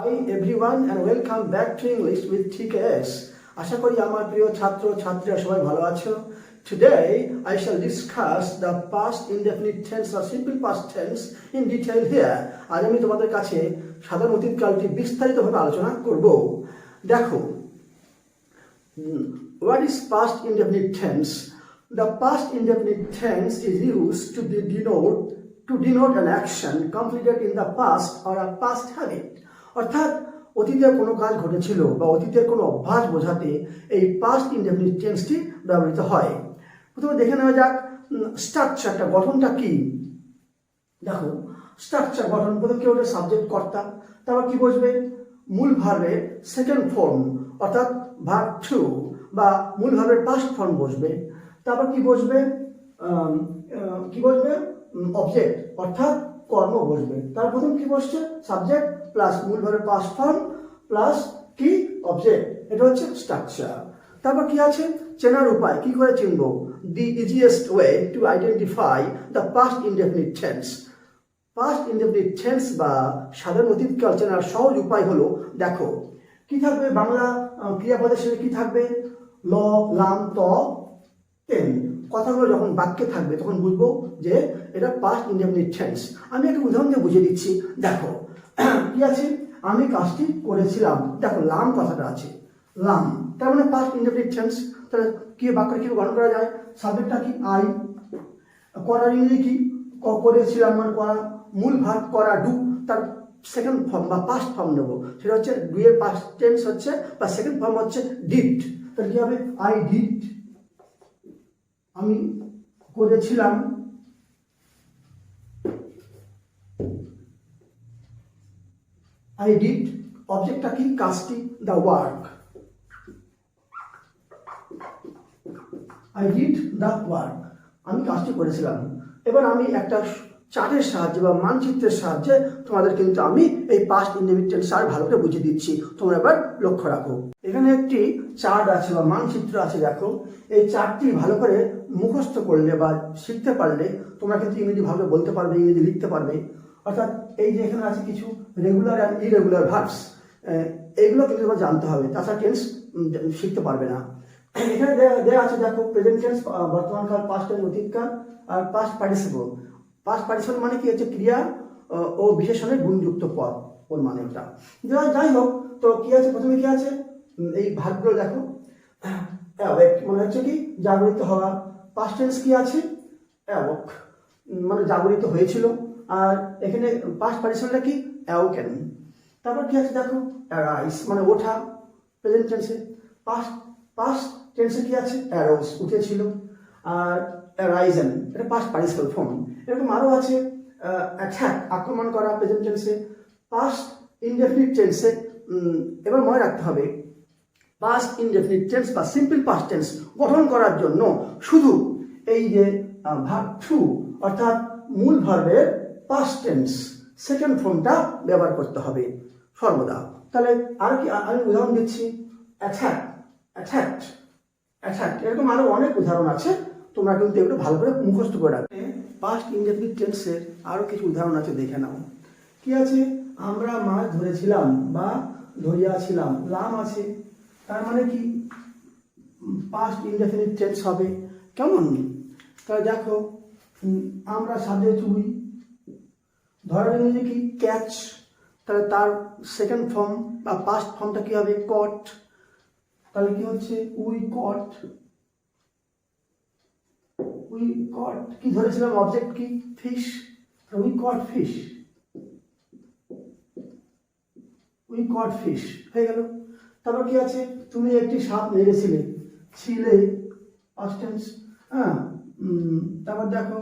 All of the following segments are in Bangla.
Hi everyone and welcome back to English with TKS. আশা করি আমার প্রিয় ছাত্র ছাত্রীরা সবাই ভালো আছো। Today I shall discuss the past indefinite tense or simple past tense in detail here. আজ আমি তোমাদের কাছে সাধারণ অতীতকালটি বিস্তারিতভাবে আলোচনা করব। দেখো, what is past indefinite tense? The past indefinite tense is used to denote an action completed in the past or a past habit. অর্থাৎ অতীতে কোনো কাজ ঘটেছিল বা অতীতের কোনো অভ্যাস বোঝাতে এই পাস্ট ইনডেফিনিট টেন্সটি ব্যবহৃত হয়। প্রথমে দেখে নেওয়া যাক স্ট্রাকচারটা, গঠনটা কি। দেখো, স্ট্রাকচার গঠন, প্রথম কি হচ্ছে সাবজেক্ট কর্তা, তারপর কি বসবে মূল ভার্বের সেকেন্ড ফর্ম অর্থাৎ ভার্ব টু বা মূল ভার্বের পাস্ট ফর্ম বসবে, তারপর কি বসবে অবজেক্ট অর্থাৎ কর্ম বসবে। তার প্রথম কি বসছে সাবজেক্ট প্লাস মূল ভার্বের পাস্ট ফর্ম প্লাস কি অবজেক্ট, এটা হচ্ছে স্ট্রাকচার। তারপর কি আছে চেনার উপায়, কি করে চিনবো, the easiest way to identify the past indefinite tense. Past indefinite tense বা সাধারণ অতীতকাল চেনার সহজ উপায় হলো, দেখো কি থাকবে বাংলা ক্রিয়াপদের সাথে কি থাকবে, ল লাম ত তেন, কথাগুলো যখন বাক্যে থাকবে তখন বুঝবো যে এটা পাস্ট ইনডেফিনিট টেন্স। আমি একটা উদাহরণ দিয়ে বুঝিয়ে দিচ্ছি। দেখো কি আছে, আমি কাজটি করেছিলাম, দেখো লাম কথাটা আছে, লাম তার মানে পাস্ট ইনডেফিনিট টেন্স। তাহলে কি বাক্যটা কি গঠন করা যায়, সাবজেক্টটা কি আই, করার ইংরেজি কি করেছিলাম মানে করা, মূল ভার্ব করা ডু, তার সেকেন্ড ফর্ম বা পাস্ট ফর্ম নেবো, সেটা হচ্ছে ডু এর পাস্ট টেন্স হচ্ছে বা সেকেন্ড ফর্ম হচ্ছে ডিড। তাহলে কি হবে আই ডিড, আমি করেছিলাম, I did, অবজেক্টটা কি কাজটি the work, I did the work, আমি কাজটি করেছিলাম। এবার আমি একটা চার্টের সাহায্যে বা মানচিত্রের সাহায্যে তোমাদের কিন্তু আমি এই পাস্ট ইনডেফিনিট টেন্স আর ভালো করে বুঝিয়ে দিচ্ছি, তোমরা এবার লক্ষ্য রাখো। এখানে একটি চার্ট আছে বা মানচিত্র আছে, দেখো এই চার্টটি ভালো করে মুখস্থ করলে বা শিখতে পারলে তোমরা কিন্তু ইংরেজি ভালো বলতে পারবে, ইংরেজি লিখতে পারবে। অর্থাৎ এই যে এখানে আছে কিছু রেগুলার অ্যান্ড ইরেগুলার ভার্বস, এইগুলো কিন্তু তোমার জানতে হবে, তাছাড়া টেন্স শিখতে পারবে না। এখানে দেওয়া আছে দেখো প্রেজেন্ট টেন্স বর্তমানকাল, পাস্ট টেন্স অতীতকাল, আর পাস্ট পার্টিসিপল। পাস্ট পার্টিসিপল মানে কি হচ্ছে ক্রিয়া ও বিশেষণের গুণযুক্ত পদ, ওর মানে ওটা। যাই হোক, তো কি আছে প্রথমে কি আছে এই ভার্বগুলো দেখো, মানে হচ্ছে কি জাগরিত হওয়া, পাস্ট টেন্স কি আছে অ্যাওক মানে জাগরিত হয়েছিল, আর এখানে পাস্ট পার্টিসিপলটা কি অ্যাওকেন। তারপর কি আছে দেখো অ্যারাইজ মানে ওঠা প্রেজেন্ট টেন্সে, পাস্ট টেন্সে কি আছে অ্যারোস উঠেছিল, আর অ্যারাইজেন এটা পাস্ট পার্টিসিপল ফর্ম। এরকম আরও আছে অ্যাটাক আক্রমণ করা প্রেজেন্ট টেন্সে। পাস্ট ইনডেফিনিট টেন্সে এবার মনে রাখতে হবে পাস্ট ইনডেফিনিট টেন্স বা সিম্পল পাস্ট টেন্স গঠন করার জন্য শুধু এই যে ভার্ব টু অর্থাৎ মূল ভার্বের পাস্ট টেন্স সেকেন্ড ফর্মটা ব্যবহার করতে হবে সর্বদা। তাহলে আর কি আমি উদাহরণ দিচ্ছি, অ্যাটাক্ট এরকম আরো অনেক উদাহরণ আছে, তোমরা কিন্তু এগুলো ভালো করে মুখস্থ করে রাখবে। পাস্ট ইনডেফিনিট টেন্সের আরো কিছু উদাহরণ আছে, দেখে নাও। কি আছে, আমরা মাছ ধরেছিলাম বা ধরিয়াছিলাম, লাম আছে, তার মানে কি পাস্ট ইনডেফিনিট টেন্স হবে। কেমন, তাহলে দেখো আমরা সাবজেক্ট উই, ধরার ইংরেজি কি ক্যাচ, তাহলে তার সেকেন্ড ফর্ম বা পাস্ট ফর্মটা কি হবে কট। তাহলে কি হচ্ছে উই কট, কি ধরেছিলাম অবজেক্ট কি ফিশ, উই কট ফিশ হয়ে গেল। তারপর কি আছে, তুমি একটি সাপ মেরেছিলে, ছিলে পাস্ট টেন্স। হ্যাঁ, তারপর দেখো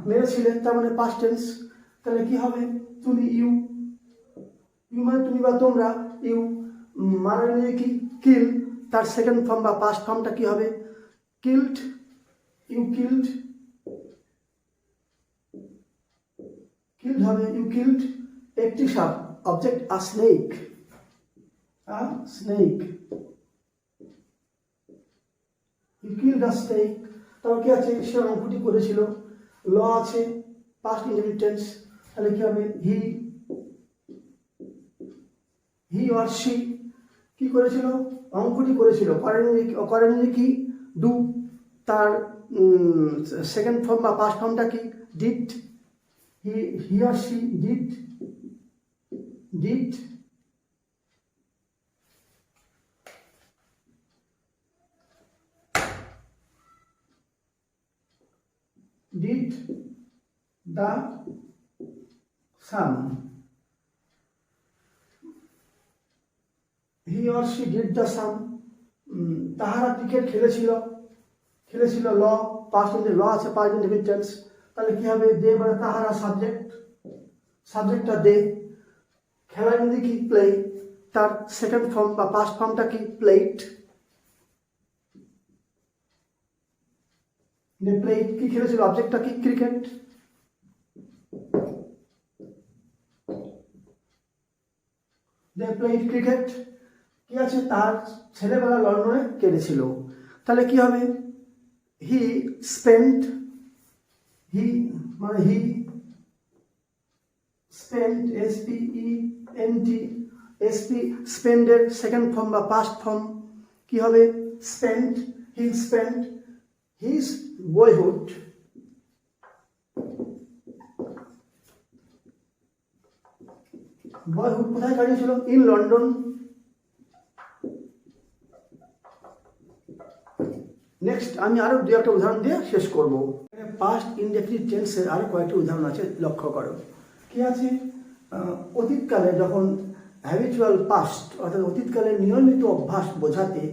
মেরেছিলে তার মানে পাস্ট টেন্স, তাহলে কি হবে তুমি ইউ মানে তুমি বা তোমরা, ইউ মানে কি কিল, তার সেকেন্ড ফর্ম বা পাস্ট ফর্মটা কি হবে কিল্ড, ইউ কিল্ড হবে ইউ কিল্ড। একটি সাপ object a snake, you killed a snake. তারপর কি আছে সে অঙ্কটি করেছিল, ল আছে পাস্ট ইনডেফিনিট টেন্স, তাহলে কি হবে হি হি অর শি কি করেছিল, অঙ্কটি করেছিল, করেনি কি, ডু। তার সেকেন্ড ফর্ম বা পাস্ট ফর্মটা কি, did. He or she did, did. did the sum, he or she did the sum। তাহারা ক্রিকেট খেলেছিল ল, পাস্ট ইন ল আছে, পাস্ট ইনডিফিনিট টেন্স, তাহলে কি হবে, দে মানে তাহারা সাবজেক্ট, সাবজেক্টটা দে। খেলার মধ্যে কি, প্লে, তার সেকেন্ড ফর্ম বা পাস্ট ফর্মটা কি, প্লেট। দে প্লেট কি খেলেছিল, অবজেক্টটা কি, ক্রিকেট। দে প্লেট ক্রিকেট কি আছে, তার ছেলেবেলা লন্ডনে কেটেছিল, তাহলে কি হবে, হি স্পেন্ট, হি মানে হি স্পেন্ট, SPENT, স্পেন্ডের সেকেন্ড ফর্ম বা পাস্ট ফর্ম কি হবে, spent. He spent his boyhood, boyhood কোথায় কাটিয়েছিল, ইন লন্ডন। নেক্সট আমি আরো দু একটা উদাহরণ দিয়ে শেষ করব। পাস্ট ইনডেফিনিট টেন্সের আরো কয়েকটি উদাহরণ আছে, লক্ষ্য করো। কি আছে, অতীতকালে যখন হ্যাবিচুয়াল পাস্ট অর্থাৎ অতীতকালে নিয়মিত অভ্যাস বোঝাতে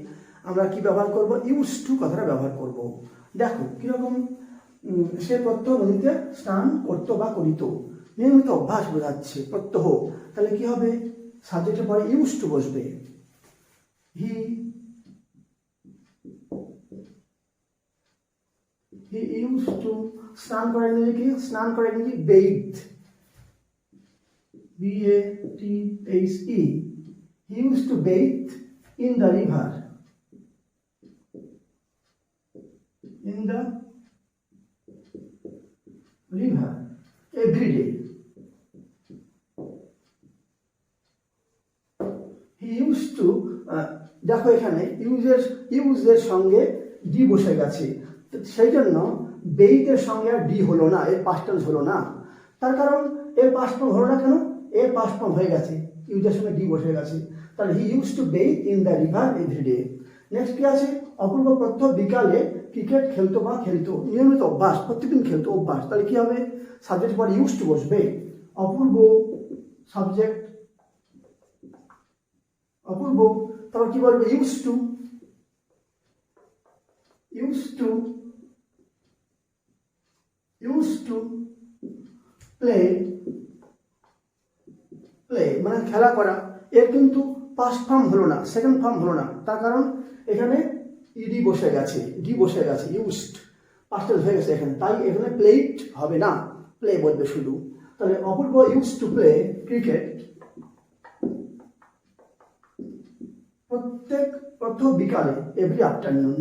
আমরা কি ব্যবহার করব, ইউজ টু কথাটা ব্যবহার করব। দেখো কিরকম, সে প্রত্যহ নদীতে স্নান করতো বা করিত, নিয়মিত অভ্যাস বোঝাচ্ছে, প্রত্যহ, তাহলে কি হবে, সাবজেক্টের পরে ইউজ টু বসবে। হি ইউজ টু, স্নান করে নিয়ে কি, স্নান করে নিয়ে bathe, BATHE, he used to bathe in the river, every day। He used to, দেখো এখানে ইউজের সঙ্গে ডি বসে গেছে, সেই জন্য বেইথের সঙ্গে আর ডি হলো না, এর পাস্ট টেন্স হলো না। তার কারণ এর পাস্ট ফর্ম হলো না কেন, এর পাস্ট ফর্ম হয়ে গেছে, ইউজের সঙ্গে ডি বসে গেছে, তাহলে he use to bathe in the river everyday. Next কি আছে, অপূর্ব প্রত্যহ বিকালে ক্রিকেট খেলতো বা খেলতো, নিয়মিত অভ্যাস, প্রত্যেকদিন খেলতো, অভ্যাস, তাহলে কি হবে, সাবজেক্ট পর ইউজ টু বসবে, অপূর্ব সাবজেক্ট, অপূর্ব, তারপর কি বলবে, ইউজ টু প্লে মানে খেলা করা, এর কিন্তু পাস্ট ফর্ম হলো না, সেকেন্ড ফর্ম হলো না, তার কারণ এখানে ইডি বসে গেছে, ডি বসে গেছে, ইউজড পাস্ট টেন্স হয়ে গেছে এখানে, তাই এখানে প্লেড হবে না, প্লে বলবে শুধু। তাহলে অপূর্ব ইউজ টু প্লে ক্রিকেট প্রত্যহ বিকালে, এভরি আফটারনুন।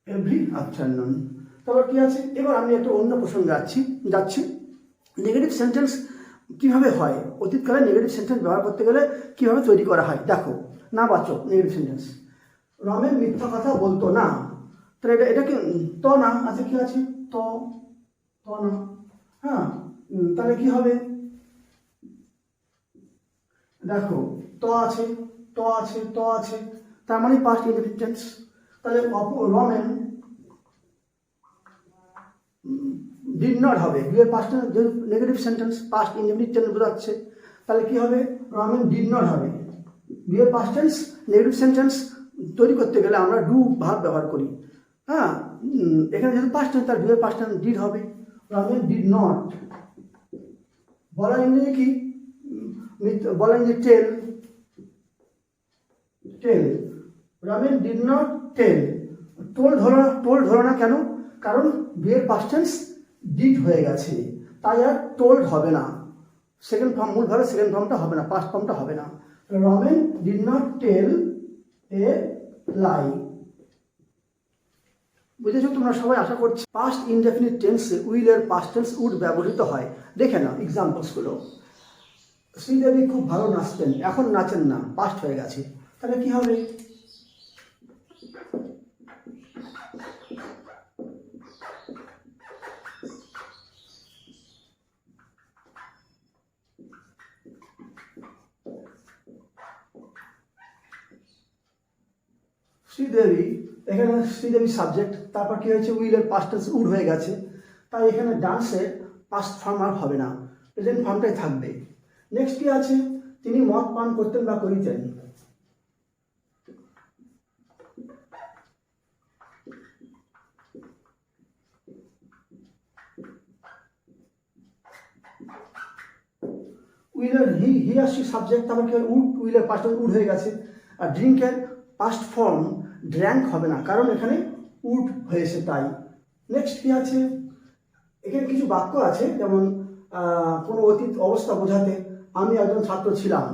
Every afternoon. তারপর কি আছে, এবার আমি একটা অন্য প্রসঙ্গে যাচ্ছি। নেগেটিভ সেন্টেন্স কিভাবে হয়, অতীতকালে নেগেটিভ সেন্টেন্স ব্যবহার করতে গেলে কিভাবে তৈরি করা হয়, দেখো। না বাচক নেগেটিভ সেন্টেন্স, রমেন মিথ্যা কথা বলতো না, তাহলে এটা কি, ত না আছে, কি আছে, ত না, হ্যাঁ, তাহলে কি হবে, দেখো ত আছে, তার মানে পাস্ট ইনডেফিনিট টেন্স। তাহলে রমেন ডিড নট হবে, দুয়ের past negative sentence, past indefinite tense বোঝাচ্ছে, তাহলে কি হবে, রমেন ডিড নট হবে। দুয়ের পাস্ট টেন্স নেগেটিভ সেন্টেন্স তৈরি করতে গেলে আমরা ডু ভার্ব ব্যবহার করি, হ্যাঁ, এখানে যেহেতু পাস্ট টেন্স, তার দুয়ের পাস্ট টেন্স ডিড হবে, রমেন ডিড নট। বলা ইংরেজি কি, বলা ইংরেজি tell, Ramen did not tell, told হলো না কেন, কারণ দুয়ের পাস্ট টেন্স ডিড হয়ে গেছে, তাই আর টোল্ড হবে না, সেকেন্ড ফর্ম, মূল ভাবে সেকেন্ড ফর্মটা হবে না, পাস্ট ফর্মটা হবে না। রমেন ডিড নট টেল এ লাই। বুঝেছো তোমরা সবাই, আশা করছি। পাস্ট ইনডেফিনিট টেন্সে উইলের পাস্ট টেন্স উড ব্যবহৃত হয়। দেখে নাও এক্সাম্পলসগুলো। শ্রীদেবী খুব ভালো নাচতেন, এখন নাচেন না, পাস্ট হয়ে গেছে। তাহলে কি হবে? শ্রীদেবী, এখানে শ্রীদেবী সাবজেক্ট, তারপর কি হয়েছে, উইলের পাস্ট টেন্স উড হয়ে গেছে, তাই এখানে ডান্সের পাস্ট ফর্ম আর হবে না, প্রেজেন্ট ফর্মটাই থাকবে। নেক্সট কি আছে, তিনি মদ পান করতেন বা করিতেন। উইলের হি আর সি সাবজেক্ট, তারপর কি উড, উইলের পাস্ট উড হয়ে গেছে। আর ড্রিঙ্কের পাস্ট ফর্ম ড্র্যাঙ্ক হবে না, কারণ এখানে উড হয়েছে তাই। নেক্সট কি আছে, এখানে কিছু বাক্য আছে, যেমন কোনো অতীত অবস্থা বোঝাতে, আমি একজন ছাত্র ছিলাম,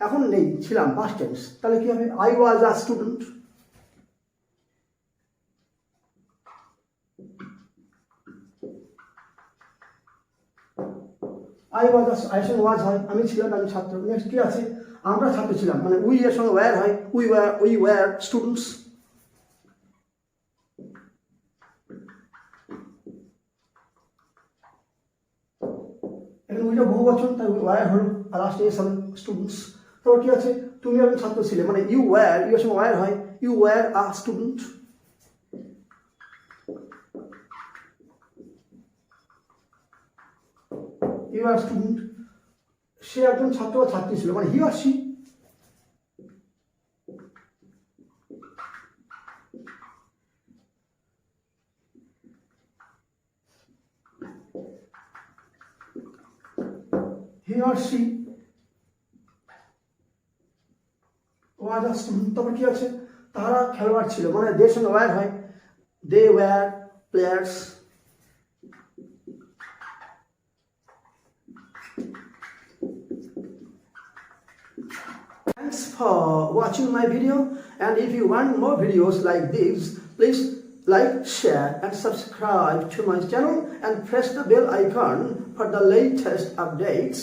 এখন নেই, ছিলাম পাস্ট টেন্স, তাহলে কি হবে, I was a student. I was I সঙ্গে ওয়াজ হয়, আমি ছিলাম, আমি ছাত্র। নেক্সট কি আছে, আমরা ছাত্র ছিলাম, মানে উই এর সঙ্গে ওয়্যার হয়, উই ওয়্যার স্টুডেন্টস। এখানে উইটা বহু বচন, তাই ওয়্যার হলো, আর লাস্টে এস হবে, স্টুডেন্টস। তারপর কি আছে, তুমি একজন ছাত্র ছিলে, মানে ইউ ওয়্যার, ইউ এর সঙ্গে ওয়্যার হয়, you were a student. You are student, সে একজন ছাত্র বা ছাত্রী ছিল, মানে হি আর সি। হি আর সি ওয়াজ আ স্টুডেন্ট। তারপর কি আছে, তারা খেলোয়াড় ছিল, মানে দের সঙ্গে ওয়্যার হয়, they were players. Thanks for watching my video, and if you want more videos like this, please like, share and subscribe to my channel and press the bell icon for the latest updates.